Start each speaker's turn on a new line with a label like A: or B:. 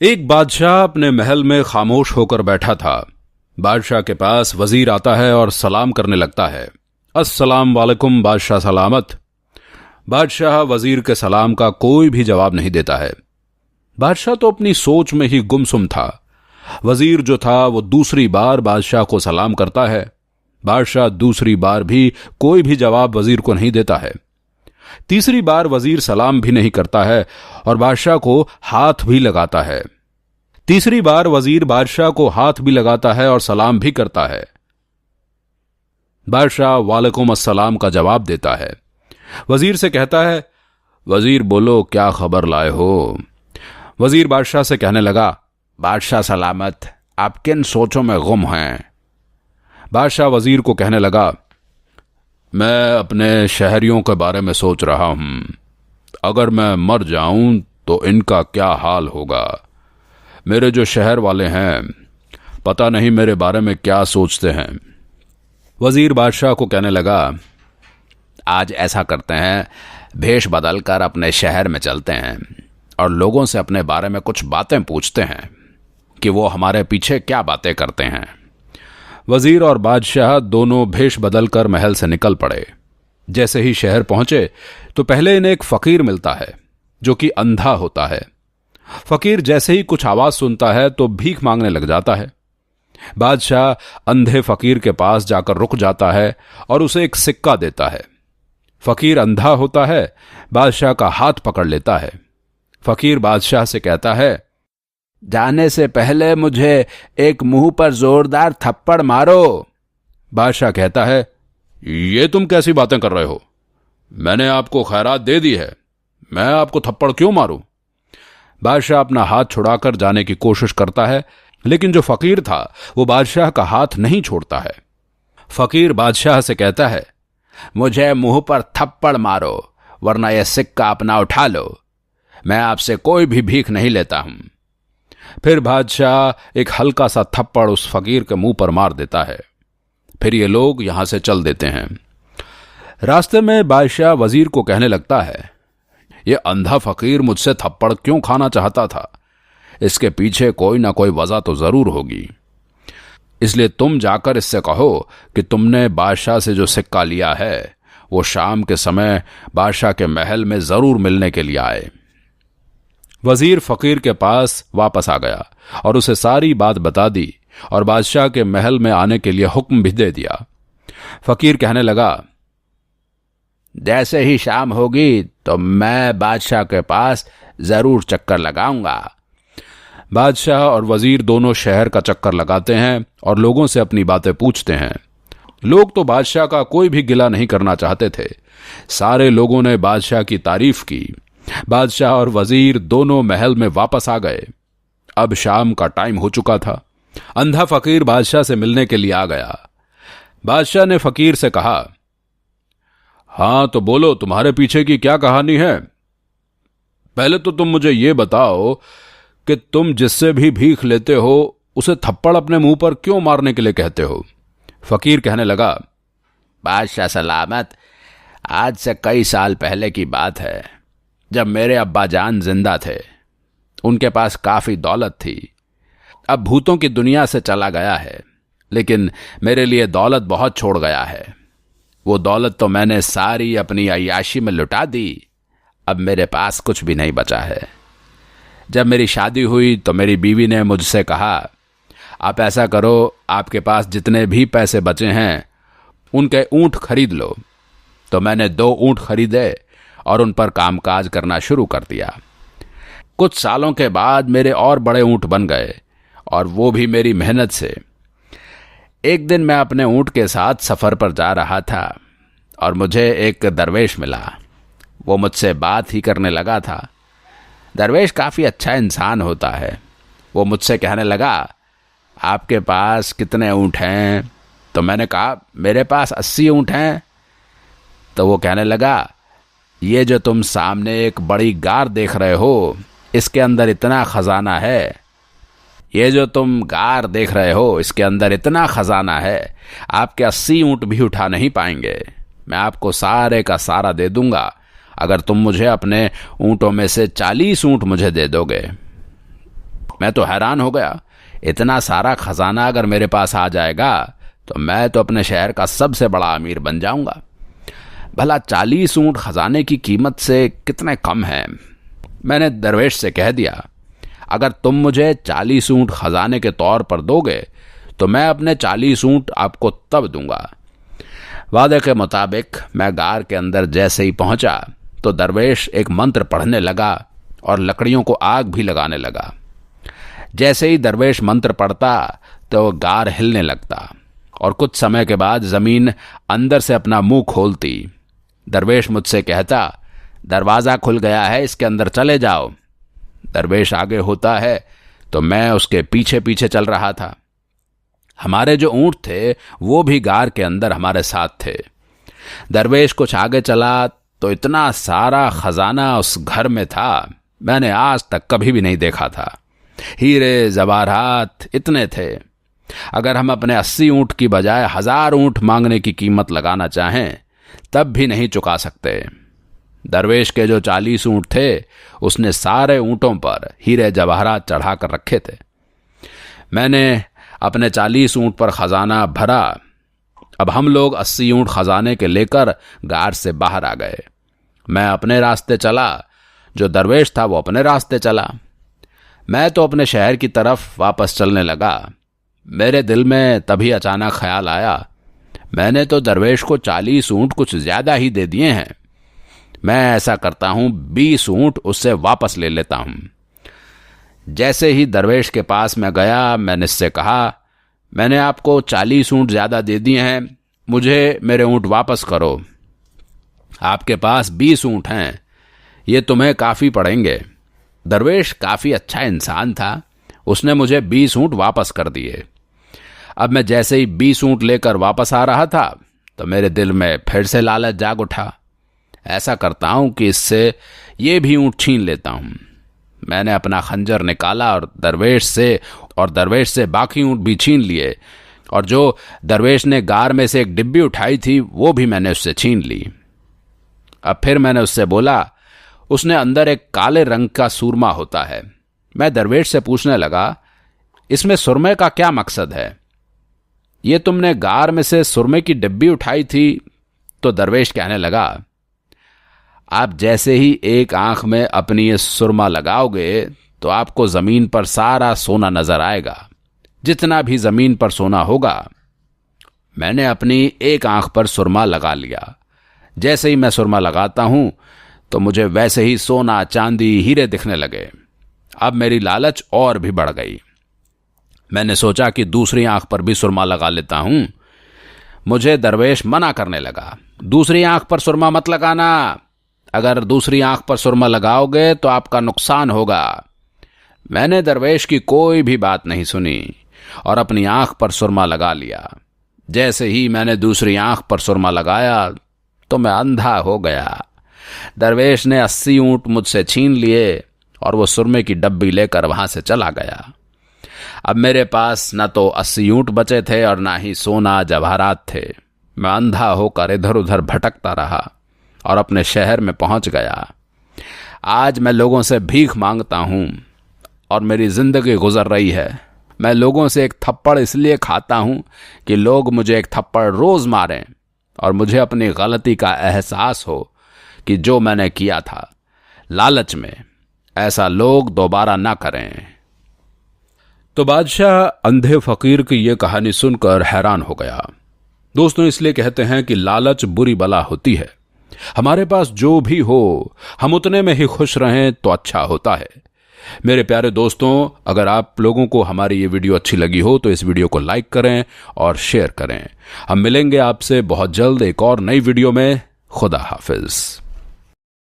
A: एक बादशाह अपने महल में खामोश होकर बैठा था। बादशाह के पास वजीर आता है और सलाम करने लगता है। अस्सलाम वालेकुम बादशाह सलामत। बादशाह वजीर के सलाम का कोई भी जवाब नहीं देता है। बादशाह तो अपनी सोच में ही गुमसुम था। वजीर जो था वो दूसरी बार बादशाह को सलाम करता है। बादशाह दूसरी बार भी कोई भी जवाब वजीर को नहीं देता है। तीसरी बार वजीर सलाम भी नहीं करता है और बादशाह को हाथ भी लगाता है। तीसरी बार वजीर बादशाह को हाथ भी लगाता है और सलाम भी करता है। बादशाह वालेकुम अस्सलाम का जवाब देता है। वजीर से कहता है, वजीर बोलो क्या खबर लाए हो। वजीर बादशाह से कहने लगा, बादशाह सलामत, आप किन सोचों में गुम हैं। बादशाह वजीर को कहने लगा, मैं अपने शहरियों के बारे में सोच रहा हूं। अगर मैं मर जाऊं तो इनका क्या हाल होगा। मेरे जो शहर वाले हैं पता नहीं मेरे बारे में क्या सोचते हैं। वजीर बादशाह को कहने लगा, आज ऐसा करते हैं, भेष बदलकर अपने शहर में चलते हैं और लोगों से अपने बारे में कुछ बातें पूछते हैं कि वो हमारे पीछे क्या बातें करते हैं। वजीर और बादशाह दोनों भेष बदलकर महल से निकल पड़े। जैसे ही शहर पहुंचे तो पहले इन्हें एक फकीर मिलता है जो कि अंधा होता है। फकीर जैसे ही कुछ आवाज सुनता है तो भीख मांगने लग जाता है। बादशाह अंधे फकीर के पास जाकर रुक जाता है और उसे एक सिक्का देता है। फकीर अंधा होता है, बादशाह का हाथ पकड़ लेता है। फकीर बादशाह से कहता है, जाने से पहले मुझे एक मुंह पर जोरदार थप्पड़ मारो। बादशाह कहता है, ये तुम कैसी बातें कर रहे हो। मैंने आपको खैरात दे दी है, मैं आपको थप्पड़ क्यों मारूं। बादशाह अपना हाथ छुड़ाकर जाने की कोशिश करता है, लेकिन जो फकीर था वो बादशाह का हाथ नहीं छोड़ता है। फकीर बादशाह से कहता है, मुझे मुंह पर थप्पड़ मारो वरना यह सिक्का अपना उठा लो। मैं आपसे कोई भी भीख नहीं लेता हूं। फिर बादशाह एक हल्का सा थप्पड़ उस फकीर के मुंह पर मार देता है। फिर ये लोग यहां से चल देते हैं। रास्ते में बादशाह वजीर को कहने लगता है, ये अंधा फकीर मुझसे थप्पड़ क्यों खाना चाहता था। इसके पीछे कोई ना कोई वजह तो जरूर होगी। इसलिए तुम जाकर इससे कहो कि तुमने बादशाह से जो सिक्का लिया है वो शाम के समय बादशाह के महल में जरूर मिलने के लिए आए। वजीर फकीर के पास वापस आ गया और उसे सारी बात बता दी और बादशाह के महल में आने के लिए हुक्म भी दे दिया। फकीर कहने लगा, जैसे ही शाम होगी तो मैं बादशाह के पास जरूर चक्कर लगाऊंगा। बादशाह और वजीर दोनों शहर का चक्कर लगाते हैं और लोगों से अपनी बातें पूछते हैं। लोग तो बादशाह का कोई भी गिला नहीं करना चाहते थे। सारे लोगों ने बादशाह की तारीफ की। बादशाह और वजीर दोनों महल में वापस आ गए। अब शाम का टाइम हो चुका था। अंधा फकीर बादशाह से मिलने के लिए आ गया। बादशाह ने फकीर से कहा, हां तो बोलो, तुम्हारे पीछे की क्या कहानी है। पहले तो तुम मुझे यह बताओ कि तुम जिससे भी भीख लेते हो उसे थप्पड़ अपने मुंह पर क्यों मारने के लिए कहते हो। फकीर कहने लगा, बादशाह सलामत, आज से कई साल पहले की बात है जब मेरे अब्बा जान जिंदा थे। उनके पास काफी दौलत थी। अब भूतों की दुनिया से चला गया है, लेकिन मेरे लिए दौलत बहुत छोड़ गया है। वो दौलत तो मैंने सारी अपनी अय्याशी में लुटा दी। अब मेरे पास कुछ भी नहीं बचा है। जब मेरी शादी हुई तो मेरी बीवी ने मुझसे कहा, आप ऐसा करो, आपके पास जितने भी पैसे बचे हैं उनके ऊंट खरीद लो। तो मैंने 2 ऊंट खरीदे और उन पर कामकाज करना शुरू कर दिया। कुछ सालों के बाद मेरे और बड़े ऊंट बन गए, और वो भी मेरी मेहनत से। एक दिन मैं अपने ऊंट के साथ सफर पर जा रहा था और मुझे एक दरवेश मिला। वो मुझसे बात ही करने लगा था। दरवेश काफी अच्छा इंसान होता है। वो मुझसे कहने लगा, आपके पास कितने ऊंट हैं। तो मैंने कहा, मेरे पास 80 ऊंट हैं। तो वो कहने लगा, ये जो तुम सामने एक बड़ी गार देख रहे हो इसके अंदर इतना खजाना है। ये जो तुम गार देख रहे हो इसके अंदर इतना खजाना है, आपके 80 ऊंट भी उठा नहीं पाएंगे। मैं आपको सारे का सारा दे दूंगा अगर तुम मुझे अपने ऊंटों में से 40 ऊंट मुझे दे दोगे। मैं तो हैरान हो गया। इतना सारा खजाना अगर मेरे पास आ जाएगा तो मैं तो अपने शहर का सबसे बड़ा अमीर बन जाऊंगा। भला 40 ऊंट खजाने की कीमत से कितने कम हैं। मैंने दरवेश से कह दिया, अगर तुम मुझे 40 ऊंट खजाने के तौर पर दोगे तो मैं अपने 40 ऊंट आपको तब दूंगा। वादे के मुताबिक मैं गार के अंदर जैसे ही पहुंचा तो दरवेश एक मंत्र पढ़ने लगा और लकड़ियों को आग भी लगाने लगा। जैसे ही दरवेश मंत्र पढ़ता तो गार हिलने लगता और कुछ समय के बाद जमीन अंदर से अपना मुंह खोलती। दरवेश मुझसे कहता, दरवाजा खुल गया है, इसके अंदर चले जाओ। दरवेश आगे होता है तो मैं उसके पीछे पीछे चल रहा था। हमारे जो ऊंट थे वो भी गार के अंदर हमारे साथ थे। दरवेश कुछ आगे चला तो इतना सारा खजाना उस घर में था, मैंने आज तक कभी भी नहीं देखा था। हीरे जवाहरात इतने थे, अगर हम अपने 80 ऊंट की बजाय 1000 ऊंट मांगने की कीमत लगाना चाहें तब भी नहीं चुका सकते। दरवेश के जो 40 ऊंट थे उसने सारे ऊंटों पर हीरे जवाहरात चढ़ा कर रखे थे। मैंने अपने 40 ऊंट पर खजाना भरा। अब हम लोग 80 ऊंट खजाने के लेकर गार से बाहर आ गए। मैं अपने रास्ते चला, जो दरवेश था वो अपने रास्ते चला। मैं तो अपने शहर की तरफ वापस चलने लगा। मेरे दिल में तभी अचानक ख्याल आया, मैंने तो दरवेश को 40 ऊंट कुछ ज्यादा ही दे दिए हैं। मैं ऐसा करता हूं, 20 ऊंट उससे वापस ले लेता हूं। जैसे ही दरवेश के पास मैं गया, मैंने इससे कहा, मैंने आपको 40 ऊंट ज्यादा दे दिए हैं, मुझे मेरे ऊंट वापस करो। आपके पास 20 ऊंट हैं, ये तुम्हें काफी पड़ेंगे। दरवेश काफी अच्छा इंसान था, उसने मुझे 20 ऊंट वापस कर दिए। अब मैं जैसे ही 20 ऊंट लेकर वापस आ रहा था तो मेरे दिल में फिर से लालच जाग उठा। ऐसा करता हूं कि इससे ये भी ऊंट छीन लेता हूं। मैंने अपना खंजर निकाला और दरवेश से बाकी ऊंट भी छीन लिए, और जो दरवेश ने गार में से एक डिब्बी उठाई थी वो भी मैंने उससे छीन ली। अब फिर मैंने उससे बोला, उसने अंदर एक काले रंग का सूरमा होता है। मैं दरवेश से पूछने लगा, इसमें सुरमे का क्या मकसद है? ये तुमने गार में से सुरमे की डिब्बी उठाई थी? तो दरवेश कहने लगा, आप जैसे ही एक आंख में अपनी ये सुरमा लगाओगे तो आपको जमीन पर सारा सोना नजर आएगा, जितना भी जमीन पर सोना होगा। मैंने अपनी एक आंख पर सुरमा लगा लिया। जैसे ही मैं सुरमा लगाता हूं तो मुझे वैसे ही सोना, चांदी, हीरे दिखने लगे। अब मेरी लालच और भी बढ़ गई। मैंने सोचा कि दूसरी आंख पर भी सुरमा लगा लेता हूं। मुझे दरवेश मना करने लगा, दूसरी आंख पर सुरमा मत लगाना, अगर दूसरी आंख पर सुरमा लगाओगे तो आपका नुकसान होगा। मैंने दरवेश की कोई भी बात नहीं सुनी और अपनी आंख पर सुरमा लगा लिया। जैसे ही मैंने दूसरी आंख पर सुरमा लगाया तो मैं अंधा हो गया। दरवेश ने 80 ऊंट मुझसे छीन लिए और वो सुरमे की डब्बी लेकर वहां से चला गया। अब मेरे पास न तो 80 ऊंट बचे थे और ना ही सोना जवाहरात थे। मैं अंधा होकर इधर उधर भटकता रहा और अपने शहर में पहुंच गया। आज मैं लोगों से भीख मांगता हूं और मेरी जिंदगी गुजर रही है। मैं लोगों से एक थप्पड़ इसलिए खाता हूं कि लोग मुझे एक थप्पड़ रोज मारें और मुझे अपनी गलती का एहसास हो कि जो मैंने किया था लालच में, ऐसा लोग दोबारा ना करें। तो बादशाह अंधे फकीर की यह कहानी सुनकर हैरान हो गया। दोस्तों, इसलिए कहते हैं कि लालच बुरी बला होती है। हमारे पास जो भी हो हम उतने में ही खुश रहें तो अच्छा होता है। मेरे प्यारे दोस्तों, अगर आप लोगों को हमारी ये वीडियो अच्छी लगी हो तो इस वीडियो को लाइक करें और शेयर करें। हम मिलेंगे आपसे बहुत जल्द एक और नई वीडियो में। खुदा हाफिज।